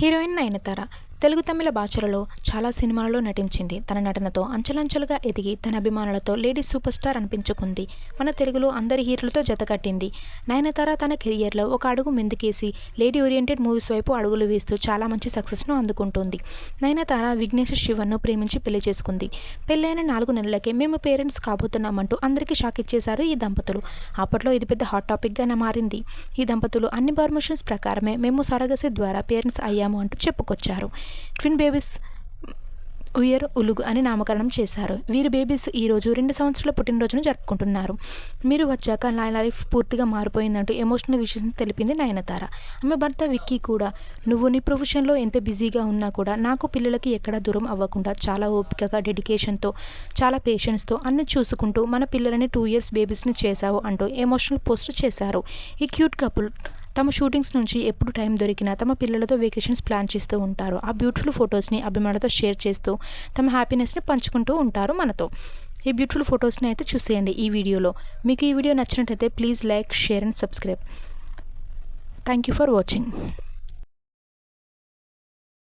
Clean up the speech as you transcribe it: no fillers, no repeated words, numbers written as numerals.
Heroine Nayanthara Telugu తమిళ భాషలలో చాలా సినిమాలలో నటించింది. తన నటనతో అంచెలంచెలుగా ఎదిగి తన అభిమానులతో లేడీ సూపర్ స్టార్ అనిపించుకుంది. మన తెలుగులో అందరి హీరోలతో జతకట్టింది. నయనతార తన కెరియర్లో ఒక అడుగు ముందుకేసి లేడీ ఓరియంటెడ్ మూవీస్ వైపు అడుగులు వేస్తూ చాలా మంచి సక్సెస్ను అందుకుంటోంది. నయనతార విఘ్నేష్ శివన్ను ప్రేమించి పెళ్లి చేసుకుంది. పెళ్లైన 4 నెలలకే మేము పేరెంట్స్ కాబోతున్నామంటూ అందరికీ షాక్ ఇచ్చేశారు ఈ దంపతులు. అప్పట్లో ఇది పెద్ద హాట్ టాపిక్గా మారింది. ఈ దంపతులు అన్ని పర్మిషన్స్ ప్రకారమే మేము సరగసి ద్వారా పేరెంట్స్ అయ్యాము అంటూ చెప్పుకొచ్చారు. ట్విన్ బేబీస్ ఉయర్ ఉలుగు అని నామకరణం చేశారు. వీరి బేబీస్ ఈరోజు 2 సంవత్సరాల పుట్టినరోజును జరుపుకుంటున్నారు. మీరు వచ్చాక నా లైఫ్ పూర్తిగా మారిపోయిందంటూ ఎమోషనల్ విషయం తెలిపింది నయనతార. ఆమె భర్త విక్కీ కూడా నువ్వు నీ ప్రొఫెషన్లో ఎంత బిజీగా ఉన్నా కూడా నాకు పిల్లలకి ఎక్కడా దూరం అవ్వకుండా చాలా ఓపికగా డెడికేషన్తో చాలా పేషెన్స్తో అన్ని చూసుకుంటూ మన పిల్లలని 2 ఇయర్స్ బేబీస్ని చేశావు అంటూ ఎమోషనల్ పోస్ట్ చేశారు. ఈ క్యూట్ కపుల్ తమ షూటింగ్స్ నుంచి ఎప్పుడు టైం దొరికినా తమ పిల్లలతో వెకేషన్స్ ప్లాన్ చేస్తూ ఉంటారు. ఆ బ్యూటిఫుల్ ఫొటోస్ని అభిమానులతో షేర్ చేస్తూ తమ హ్యాపీనెస్ని పంచుకుంటూ ఉంటారు మనతో. ఈ బ్యూటిఫుల్ ఫొటోస్ని అయితే చూసేయండి ఈ వీడియోలో. మీకు ఈ వీడియో నచ్చినట్టయితే please like, share and subscribe. Thank you for watching.